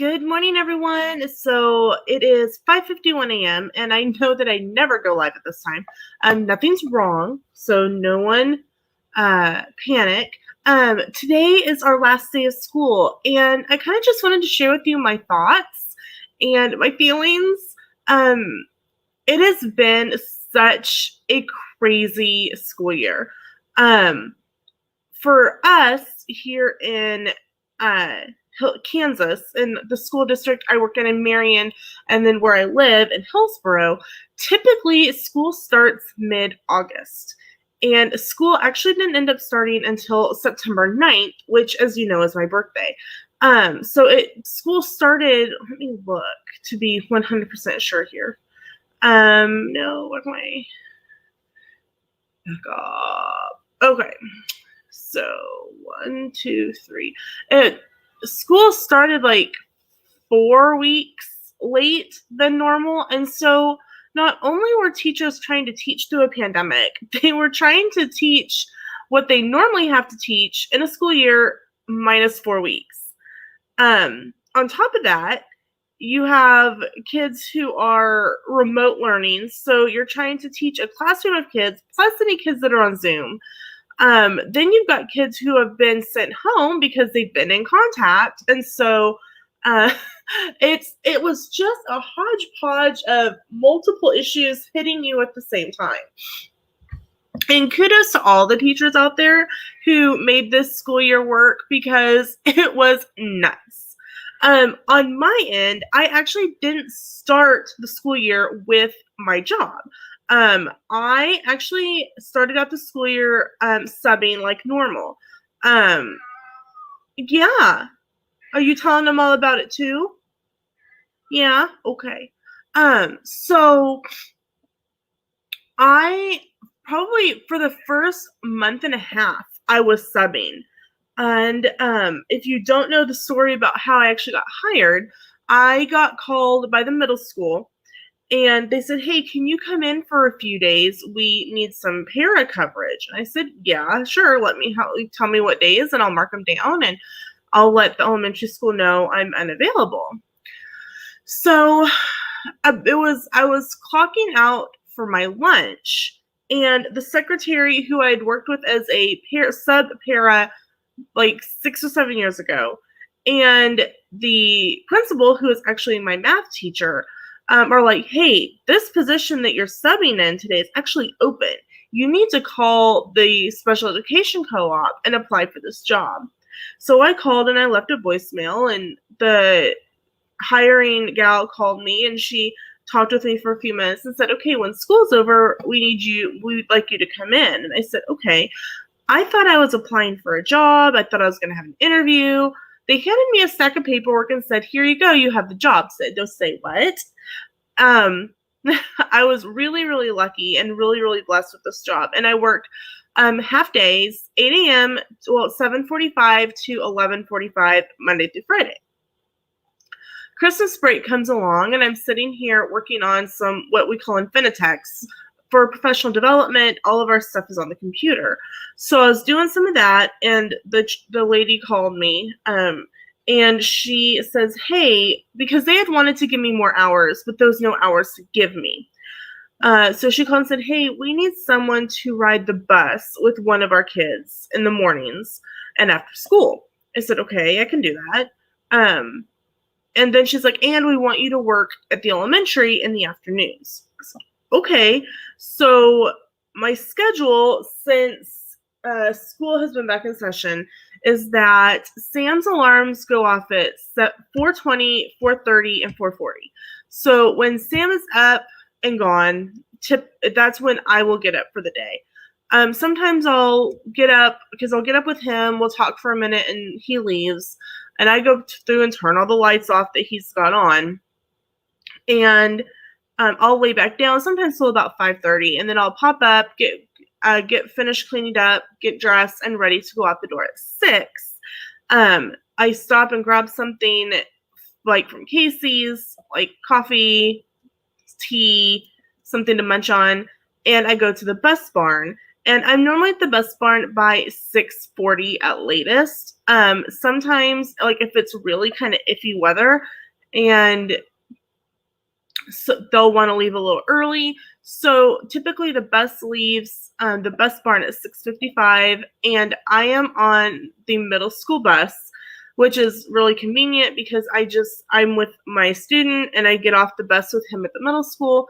Good morning, everyone. So it is 5:51 a.m. and I know that I never go live at this time. Nothing's wrong, so no one panic. Today is our last day of school, and I kind of just wanted to share with you my thoughts and my feelings. It has been such a crazy school year. For us here in Kansas, in the school district I work in Marion, and then where I live in Hillsboro, typically school starts mid-August. And school actually didn't end up starting until September 9th, which, as you know, is my birthday. School started, let me look to be 100% sure here. No, what am I? Back up. Okay. So 1, 2, 3. School started like 4 weeks late than normal. And so not only were teachers trying to teach through a pandemic, they were trying to teach what they normally have to teach in a school year minus 4 weeks. On top of that, you have kids who are remote learning. So you're trying to teach a classroom of kids plus any kids that are on Zoom. Then you've got kids who have been sent home because they've been in contact. And so it was just a hodgepodge of multiple issues hitting you at the same time. And kudos to all the teachers out there who made this school year work because it was nuts. On my end, I actually didn't start the school year with my job. I actually started out the school year subbing like normal. Yeah. Are you telling them all about it too? Yeah? Okay. So I probably for the first month and a half, I was subbing. And if you don't know the story about how I actually got hired, I got called by the middle school and they said, hey, can you come in for a few days? We need some para coverage. And I said, yeah, sure. Tell me what days and I'll mark them down and I'll let the elementary school know I'm unavailable. So I was clocking out for my lunch and the secretary who I had worked with as a sub-para like 6 or 7 years ago, and the principal, who is actually my math teacher, are like, hey, this position that you're subbing in today is actually open. You need to call the special education co-op and apply for this job. So I called and I left a voicemail, and the hiring gal called me and she talked with me for a few minutes and said, okay, when school's over, we'd like you to come in. And I said, okay. I thought I was applying for a job. I thought I was going to have an interview. They handed me a stack of paperwork and said, here you go. You have the job. Don't say what. I was really, really lucky and really, really blessed with this job. And I worked half days, 8 a.m. 7:45 to 11:45 Monday through Friday. Christmas break comes along and I'm sitting here working on some what we call Infinitex for professional development. All of our stuff is on the computer. So I was doing some of that and the lady called me and she says, hey, because they had wanted to give me more hours, but there was no hours to give me. So she called and said, hey, we need someone to ride the bus with one of our kids in the mornings and after school. I said, okay, I can do that. And then she's like, and we want you to work at the elementary in the afternoons. So, okay. So my schedule since school has been back in session is that Sam's alarms go off at 4:20, 4:30, and 4:40. So when Sam is up and gone, that's when I will get up for the day. Sometimes I'll get up because I'll get up with him. We'll talk for a minute and he leaves. And I go through and turn all the lights off that he's got on. And I'll lay back down sometimes till about 5:30. And then I'll pop up, get finished cleaning up, get dressed, and ready to go out the door at 6. I stop and grab something like from Casey's, like coffee, tea, something to munch on. And I go to the bus barn. And I'm normally at the bus barn by 6:40 at latest. Sometimes, like if it's really kind of iffy weather, and so they'll want to leave a little early. So typically the bus leaves the bus barn at 6:55, and I am on the middle school bus, which is really convenient because I'm with my student and I get off the bus with him at the middle school,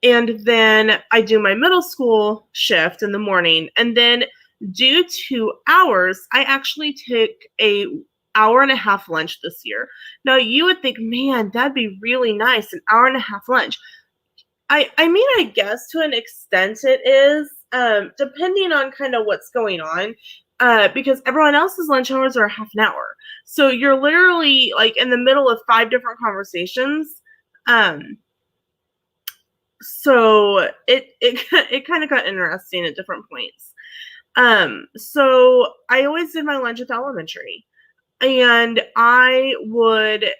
and then I do my middle school shift in the morning, and then due to hours, I actually take a hour and a half lunch this year. Now you would think, man, that'd be really nice, an hour and a half lunch. I mean, I guess to an extent it is, depending on kind of what's going on, because everyone else's lunch hours are half an hour. So you're literally like in the middle of 5 different conversations. So it kind of got interesting at different points. So I always did my lunch at the elementary. And I would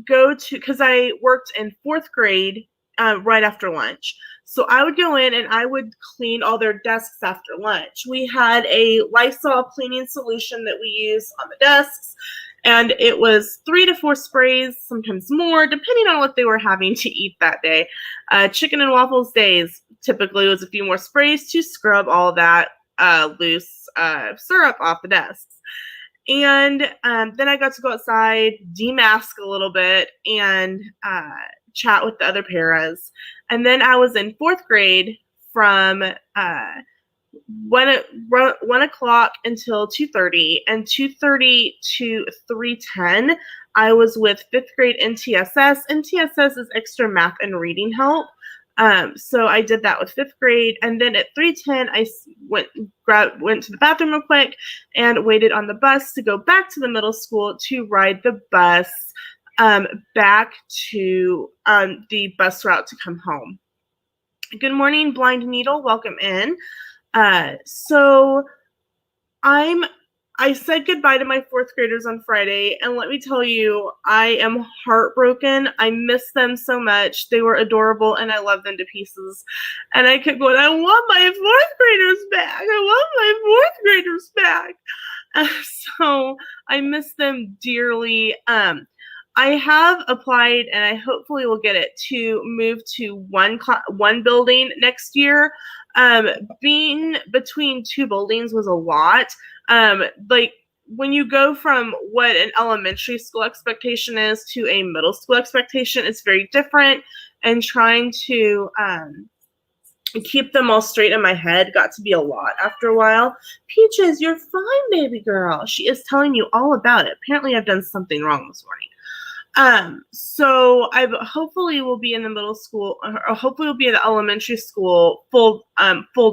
go to, because I worked in 4th grade right after lunch. So I would go in and I would clean all their desks after lunch. We had a Lysol cleaning solution that we use on the desks, and it was 3 to 4 sprays, sometimes more, depending on what they were having to eat that day. Chicken and waffles days typically was a few more sprays to scrub all that loose syrup off the desks. And then I got to go outside, demask a little bit, and chat with the other paras. And then I was in 4th grade from 1 o'clock until 2:30, and 2:30 to 3:10, I was with 5th grade NTSS. NTSS is extra math and reading help. So I did that with 5th grade, and then at 3:10, I went to the bathroom real quick and waited on the bus to go back to the middle school to ride the bus back to the bus route to come home. Good morning, Blind Needle. Welcome in. So I said goodbye to my 4th graders on Friday, and let me tell you, I am heartbroken. I miss them so much. They were adorable, and I love them to pieces. And I kept going, I want my 4th graders back. I want my 4th graders back. So I miss them dearly. I have applied, and I hopefully will get it, to move to one building next year. Being between 2 buildings was a lot. Like when you go from what an elementary school expectation is to a middle school expectation, it's very different. And trying to keep them all straight in my head got to be a lot after a while. Peaches, you're fine, baby girl. She is telling you all about it. Apparently I've done something wrong this morning. So I hopefully will be in the middle school, or hopefully will be in the elementary school full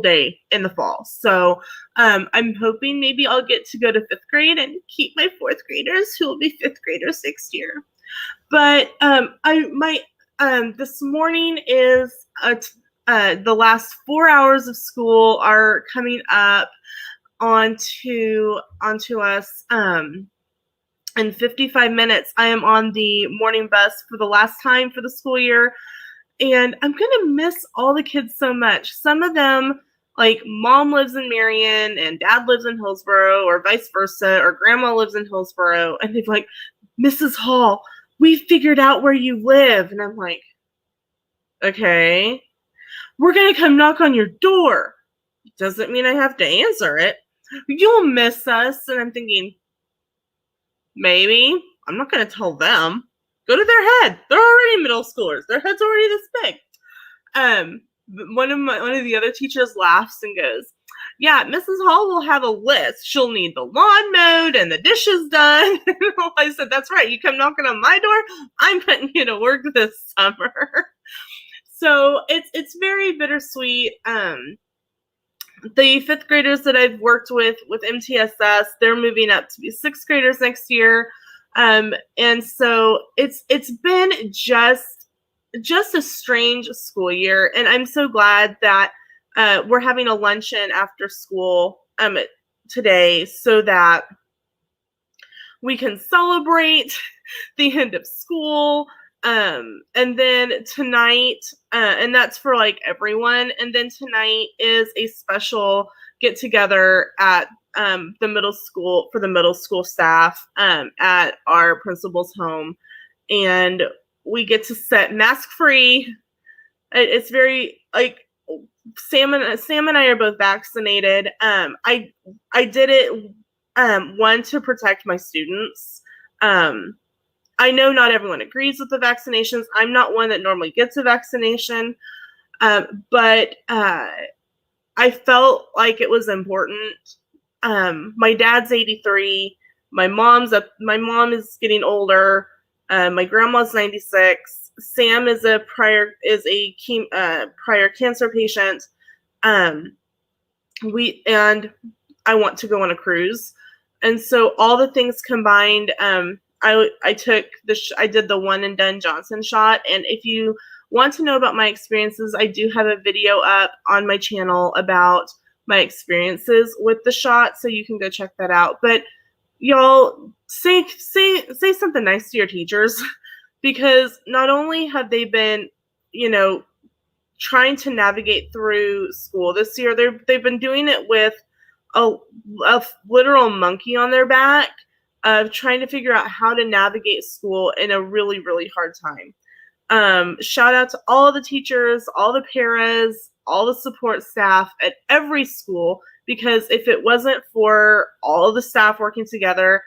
day in the fall. So I'm hoping maybe I'll get to go to 5th grade and keep my 4th graders who will be 5th graders next year. But this morning is the last 4 hours of school are coming up onto us. In 55 minutes, I am on the morning bus for the last time for the school year, and I'm going to miss all the kids so much. Some of them, like mom lives in Marion and dad lives in Hillsboro, or vice versa, or grandma lives in Hillsboro, and they're like, Mrs. Hall, we figured out where you live. And I'm like, okay, we're going to come knock on your door. Doesn't mean I have to answer it. You'll miss us. And I'm thinking, maybe. I'm not going to tell them. Go to their head. They're already middle schoolers. Their head's already this big. One of the other teachers laughs and goes, yeah, Mrs. Hall will have a list. She'll need the lawn mowed and the dishes done. I said, that's right. You come knocking on my door, I'm putting you to work this summer. So it's very bittersweet. The 5th graders that I've worked with MTSS, they're moving up to be 6th graders next year. And so it's been just a strange school year. And I'm so glad that we're having a luncheon after school today so that we can celebrate the end of school. And then tonight, and that's for like everyone. And then tonight is a special get together at the middle school for the middle school staff at our principal's home, and we get to set mask free. It's very like Sam and I are both vaccinated. I did it one to protect my students. I know not everyone agrees with the vaccinations. I'm not one that normally gets a vaccination, but I felt like it was important. My dad's 83. My mom is getting older. My grandma's 96. Sam is a prior cancer patient. And I want to go on a cruise, and so all the things combined. I did the one and done Johnson shot, and if you want to know about my experiences, I do have a video up on my channel about my experiences with the shot, so you can go check that out. But y'all, say something nice to your teachers, because not only have they been, trying to navigate through school this year, they've been doing it with a literal monkey on their back of trying to figure out how to navigate school in a really, really hard time. Shout out to all the teachers, all the paras, all the support staff at every school, because if it wasn't for all of the staff working together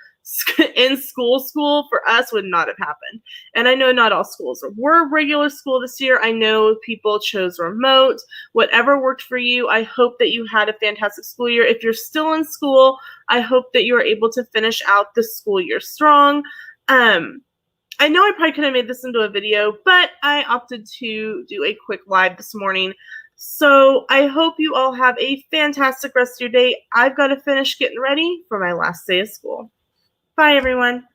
in school for us would not have happened. And I know not all schools were regular school this year. I know people chose remote. Whatever worked for you, I hope that you had a fantastic school year. If you're still in school, I hope that you are able to finish out the school year strong. I know I probably could have made this into a video, but I opted to do a quick live this morning. So I hope you all have a fantastic rest of your day. I've got to finish getting ready for my last day of school. Bye, everyone.